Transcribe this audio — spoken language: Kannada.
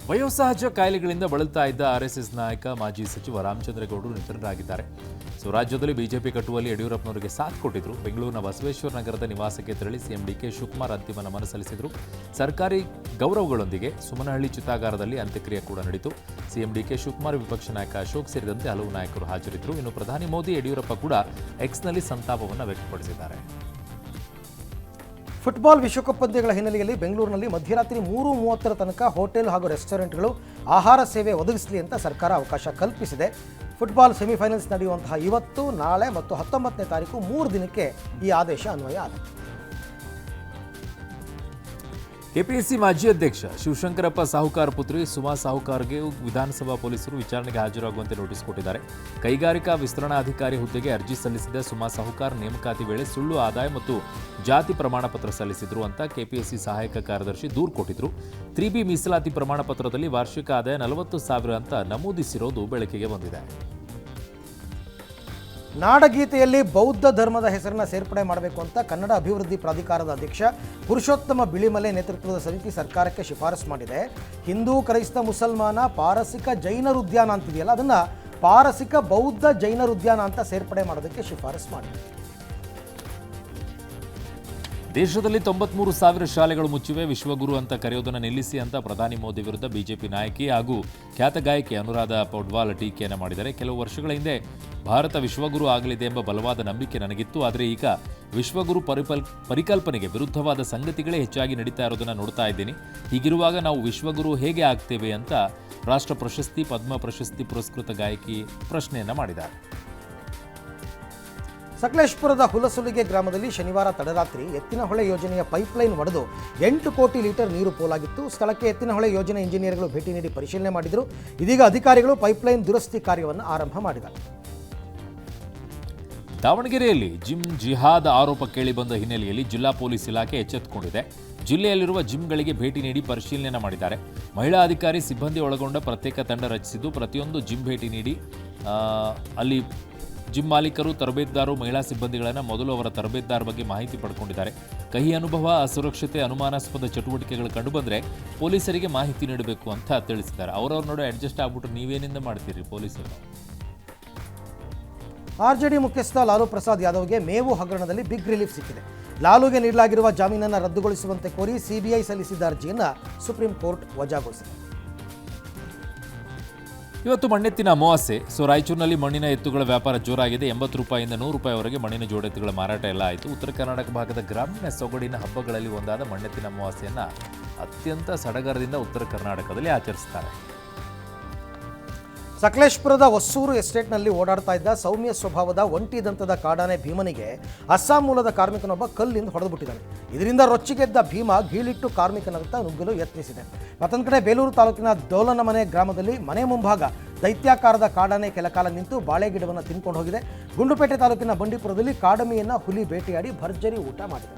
ವಯೋಸಹಜ ಕಾಯಿಲೆಗಳಿಂದ ಬಳಲ್ತಾ ಇದ್ದ ಆರ್ಎಸ್ಎಸ್ ನಾಯಕ ಮಾಜಿ ಸಚಿವ ರಾಮಚಂದ್ರಗೌಡರು ನಿಧನರಾಗಿದ್ದಾರೆ. ರಾಜ್ಯದಲ್ಲಿ ಬಿಜೆಪಿ ಕಟ್ಟುವಲ್ಲಿ ಯಡಿಯೂರಪ್ಪನವರಿಗೆ ಸಾಥ್ ಕೊಟ್ಟಿದ್ರು. ಬೆಂಗಳೂರಿನ ಬಸವೇಶ್ವರ ನಗರದ ನಿವಾಸಕ್ಕೆ ತೆರಳಿ ಸಿಎಂ ಡಿಕೆ ಶಿವಕುಮಾರ್ ಅಂತಿಮ ನಮನ ಸಲ್ಲಿಸಿದರು. ಸರ್ಕಾರಿ ಗೌರವಗಳೊಂದಿಗೆ ಸುಮನಹಳ್ಳಿ ಚಿತಾಗಾರದಲ್ಲಿ ಅಂತ್ಯಕ್ರಿಯೆ ಕೂಡ ನಡೆಯಿತು. ಸಿಎಂ ಡಿಕೆ ಶಿವಕುಮಾರ್, ವಿಪಕ್ಷ ನಾಯಕ ಅಶೋಕ್ ಸೇರಿದಂತೆ ಹಲವು ನಾಯಕರು ಹಾಜರಿದ್ದರು. ಇನ್ನು ಪ್ರಧಾನಿ ಮೋದಿ, ಯಡಿಯೂರಪ್ಪ ಕೂಡ ಎಕ್ಸ್ನಲ್ಲಿ ಸಂತಾಪವನ್ನು ವ್ಯಕ್ತಪಡಿಸಿದ್ದಾರೆ. ಫುಟ್ಬಾಲ್ ವಿಶ್ವಕಪ್ ಪಂದ್ಯಗಳ ಹಿನ್ನೆಲೆಯಲ್ಲಿ ಬೆಂಗಳೂರಿನಲ್ಲಿ ಮಧ್ಯರಾತ್ರಿ 3:30 ತನಕ ಹೋಟೆಲ್ ಹಾಗೂ ರೆಸ್ಟೋರೆಂಟ್ಗಳು ಆಹಾರ ಸೇವೆ ಒದಗಿಸಲಿ ಅಂತ ಸರ್ಕಾರ ಅವಕಾಶ ಕಲ್ಪಿಸಿದೆ. ಫುಟ್ಬಾಲ್ ಸೆಮಿಫೈನಲ್ಸ್ ನಡೆಯುವಂತಹ ಇವತ್ತು, ನಾಳೆ ಮತ್ತು 19ನೇ ತಾರೀಕು 3 ದಿನಕ್ಕೆ ಈ ಆದೇಶ ಅನ್ವಯ ಆಗುತ್ತೆ. ಕೆಪಿಎಸ್ಸಿ ಮಾಜಿ ಅಧ್ಯಕ್ಷ ಶಿವಶಂಕರಪ್ಪ ಸಾಹುಕಾರ್ ಪುತ್ರಿ ಸುಮಾ ಸಾಹುಕಾರ್ಗೆ ವಿಧಾನಸಭಾ ಪೊಲೀಸರು ವಿಚಾರಣೆಗೆ ಹಾಜರಾಗುವಂತೆ ನೋಟಿಸ್ ಕೊಟ್ಟಿದ್ದಾರೆ. ಕೈಗಾರಿಕಾ ವಿಸ್ತರಣಾಧಿಕಾರಿ ಹುದ್ದೆಗೆ ಅರ್ಜಿ ಸಲ್ಲಿಸಿದ ಸುಮಾ ಸಾಹುಕಾರ್ ನೇಮಕಾತಿ ವೇಳೆ ಸುಳ್ಳು ಆದಾಯ ಮತ್ತು ಜಾತಿ ಪ್ರಮಾಣ ಪತ್ರ ಸಲ್ಲಿಸಿದ್ರು ಅಂತ ಕೆಪಿಎಸ್ಸಿ ಸಹಾಯಕ ಕಾರ್ಯದರ್ಶಿ ದೂರು ಕೊಟ್ಟಿದ್ರು. 3B ಮೀಸಲಾತಿ ಪ್ರಮಾಣ ಪತ್ರದಲ್ಲಿ ವಾರ್ಷಿಕ ಆದಾಯ 40,000 ಅಂತ ನಮೂದಿಸಿರೋದು ಬೆಳಕಿಗೆ ಬಂದಿದೆ. ನಾಡಗೀತೆಯಲ್ಲಿ ಬೌದ್ಧ ಧರ್ಮದ ಹೆಸರನ್ನ ಸೇರ್ಪಡೆ ಮಾಡಬೇಕು ಅಂತ ಕನ್ನಡ ಅಭಿವೃದ್ಧಿ ಪ್ರಾಧಿಕಾರದ ಅಧ್ಯಕ್ಷ ಪುರುಷೋತ್ತಮ ಬಿಳಿಮಲೆ ನೇತೃತ್ವದ ಸಮಿತಿ ಸರ್ಕಾರಕ್ಕೆ ಶಿಫಾರಸು ಮಾಡಿದೆ. ಹಿಂದೂ, ಕ್ರೈಸ್ತ, ಮುಸಲ್ಮಾನ, ಪಾರಸಿಕ, ಜೈನರ ಉದ್ಯಾನ ಅಂತಿದೆಯಲ್ಲ, ಅದನ್ನ ಪಾರಸಿಕ ಬೌದ್ಧ ಜೈನರ ಉದ್ಯಾನ ಅಂತ ಸೇರ್ಪಡೆ ಮಾಡೋದಕ್ಕೆ ಶಿಫಾರಸು ಮಾಡಿದೆ. ದೇಶದಲ್ಲಿ 93,000 ಶಾಲೆಗಳು ಮುಚ್ಚಿವೆ. ವಿಶ್ವಗುರು ಅಂತ ಕರೆಯೋದನ್ನು ನಿಲ್ಲಿಸಿ ಅಂತ ಪ್ರಧಾನಿ ಮೋದಿ ವಿರುದ್ಧ ಬಿಜೆಪಿ ನಾಯಕಿ ಹಾಗೂ ಖ್ಯಾತ ಗಾಯಕಿ ಅನುರಾಧ ಪೌಡ್ವಾಲ್ ಟೀಕೆಯನ್ನು ಮಾಡಿದ್ದಾರೆ. ಕೆಲವು ವರ್ಷಗಳ ಹಿಂದೆ ಭಾರತ ವಿಶ್ವಗುರು ಆಗಲಿದೆ ಎಂಬ ಬಲವಾದ ನಂಬಿಕೆ ನನಗಿತ್ತು. ಆದರೆ ಈಗ ವಿಶ್ವಗುರು ಪರಿಕಲ್ಪನೆಗೆ ವಿರುದ್ಧವಾದ ಸಂಗತಿಗಳೇ ಹೆಚ್ಚಾಗಿ ನಡೀತಾ ಇರೋದನ್ನು ನೋಡ್ತಾ ಇದ್ದೀನಿ. ಹೀಗಿರುವಾಗ ನಾವು ವಿಶ್ವಗುರು ಹೇಗೆ ಆಗ್ತೇವೆ ಅಂತ ರಾಷ್ಟ್ರ ಪ್ರಶಸ್ತಿ, ಪದ್ಮ ಪ್ರಶಸ್ತಿ ಪುರಸ್ಕೃತ ಗಾಯಕಿ ಪ್ರಶ್ನೆಯನ್ನು ಮಾಡಿದ್ದಾರೆ. ಸಕಲೇಶಪುರದ ಹುಲಸುಲಿಗೆ ಗ್ರಾಮದಲ್ಲಿ ಶನಿವಾರ ತಡರಾತ್ರಿ ಎತ್ತಿನಹೊಳೆ ಯೋಜನೆಯ ಪೈಪ್ಲೈನ್ ಒಡೆದು 8 ಕೋಟಿ ಲೀಟರ್ ನೀರು ಪೋಲಾಗಿತ್ತು. ಸ್ಥಳಕ್ಕೆ ಎತ್ತಿನಹೊಳೆ ಯೋಜನೆ ಇಂಜಿನಿಯರ್ಗಳು ಭೇಟಿ ನೀಡಿ ಪರಿಶೀಲನೆ ಮಾಡಿದರು. ಇದೀಗ ಅಧಿಕಾರಿಗಳು ಪೈಪ್ಲೈನ್ ದುರಸ್ತಿ ಕಾರ್ಯವನ್ನು ಆರಂಭ ಮಾಡಿದ್ದಾರೆ. ದಾವಣಗೆರೆಯಲ್ಲಿ ಜಿಮ್ ಜಿಹಾದ್ ಆರೋಪ ಕೇಳಿಬಂದ ಹಿನ್ನೆಲೆಯಲ್ಲಿ ಜಿಲ್ಲಾ ಪೊಲೀಸ್ ಇಲಾಖೆ ಎಚ್ಚೆತ್ತುಕೊಂಡಿದೆ. ಜಿಲ್ಲೆಯಲ್ಲಿರುವ ಜಿಮ್ಗಳಿಗೆ ಭೇಟಿ ನೀಡಿ ಪರಿಶೀಲನೆ ಮಾಡಿದ್ದಾರೆ. ಮಹಿಳಾ ಅಧಿಕಾರಿ ಸಿಬ್ಬಂದಿ ಒಳಗೊಂಡ ಪ್ರತ್ಯೇಕ ತಂಡ ರಚಿಸಿದ್ದು ಪ್ರತಿಯೊಂದು ಜಿಮ್ ಭೇಟಿ ನೀಡಿ ಅಲ್ಲಿ ಜಿಮ್ ಮಾಲೀಕರು, ತರಬೇತುದಾರರು, ಮಹಿಳಾ ಸಿಬ್ಬಂದಿಗಳನ್ನು ಮೊದಲು ಅವರ ತರಬೇತುದಾರ ಬಗ್ಗೆ ಮಾಹಿತಿ ಪಡ್ಕೊಂಡಿದ್ದಾರೆ. ಕಹಿ ಅನುಭವ, ಅಸುರಕ್ಷತೆ, ಅನುಮಾನಾಸ್ಪದ ಚಟುವಟಿಕೆಗಳು ಕಂಡುಬಂದರೆ ಪೊಲೀಸರಿಗೆ ಮಾಹಿತಿ ನೀಡಬೇಕು ಅಂತ ತಿಳಿಸಿದ್ದಾರೆ. ಅವರವ್ರ ನೋಡಿ ಅಡ್ಜಸ್ಟ್ ಆಗ್ಬಿಟ್ಟು ನೀವೇನಿಂದ ಮಾಡ್ತೀರಿ ಪೊಲೀಸರು? ಆರ್ಜೆಡಿ ಮುಖ್ಯಸ್ಥ ಲಾಲು ಪ್ರಸಾದ್ ಯಾದವ್ಗೆ ಮೇವು ಹಗರಣದಲ್ಲಿ ಬಿಗ್ ರಿಲೀಫ್ ಸಿಕ್ಕಿದೆ. ಲಾಲುಗೆ ನೀಡಲಾಗಿರುವ ಜಾಮೀನನ್ನು ರದ್ದುಗೊಳಿಸುವಂತೆ ಕೋರಿ ಸಿಬಿಐ ಸಲ್ಲಿಸಿದ್ದ ಅರ್ಜಿಯನ್ನು ಸುಪ್ರೀಂ ಕೋರ್ಟ್ ವಜಾಗೊಳಿಸಿದೆ. ಇವತ್ತು ಮಣ್ಣೆತ್ತಿನ ಅಮಾವಾಸ್ಯೆ. ರಾಯಚೂರಿನಲ್ಲಿ ಮಣ್ಣಿನ ಎತ್ತುಗಳ ವ್ಯಾಪಾರ ಜೋರಾಗಿದೆ. 80 ರೂಪಾಯಿಯಿಂದ 100 ರೂಪಾಯಿವರೆಗೆ ಮಣ್ಣಿನ ಜೋಡೆತ್ತುಗಳ ಮಾರಾಟ ಎಲ್ಲ ಆಯಿತು. ಉತ್ತರ ಕರ್ನಾಟಕ ಭಾಗದ ಗ್ರಾಮೀಣ ಸೊಗಡಿನ ಹಬ್ಬಗಳಲ್ಲಿ ಒಂದಾದ ಮಣ್ಣೆತ್ತಿನ ಅಮಾವಾಸ್ಯೆಯನ್ನು ಅತ್ಯಂತ ಸಡಗರದಿಂದ ಉತ್ತರ ಕರ್ನಾಟಕದಲ್ಲಿ ಆಚರಿಸುತ್ತಾರೆ. ಸಕಲೇಶಪುರದ ಹೊಸೂರು ಎಸ್ಟೇಟ್ನಲ್ಲಿ ಓಡಾಡ್ತಾ ಇದ್ದ ಸೌಮ್ಯ ಸ್ವಭಾವದ ಒಂಟಿ ದಂತದ ಕಾಡಾನೆ ಭೀಮನಿಗೆ ಅಸ್ಸಾಂ ಮೂಲದ ಕಾರ್ಮಿಕನೊಬ್ಬ ಕಲ್ಲಿಂದ ಹೊಡೆದುಬಿಟ್ಟಿದ್ದಾನೆ. ಇದರಿಂದ ರೊಚ್ಚಿಗೆದ್ದ ಭೀಮ ಗೀಳಿಟ್ಟು ಕಾರ್ಮಿಕನತ್ತ ನುಗ್ಗಲು ಯತ್ನಿಸಿದೆ. ಮತ್ತೊಂದು ಕಡೆ ಬೇಲೂರು ತಾಲೂಕಿನ ದೋಲನಮನೆ ಗ್ರಾಮದಲ್ಲಿ ಮನೆ ಮುಂಭಾಗ ದೈತ್ಯಾಕಾರದ ಕಾಡಾನೆ ಕೆಲಕಾಲ ನಿಂತು ಬಾಳೆಗಿಡವನ್ನು ತಿನ್ಕೊಂಡು ಹೋಗಿದೆ. ಗುಂಡ್ಲುಪೇಟೆ ತಾಲೂಕಿನ ಬಂಡೀಪುರದಲ್ಲಿ ಕಾಡಮಿಯನ್ನು ಹುಲಿ ಬೇಟೆಯಾಡಿ ಭರ್ಜರಿ ಊಟ ಮಾಡಿದೆ.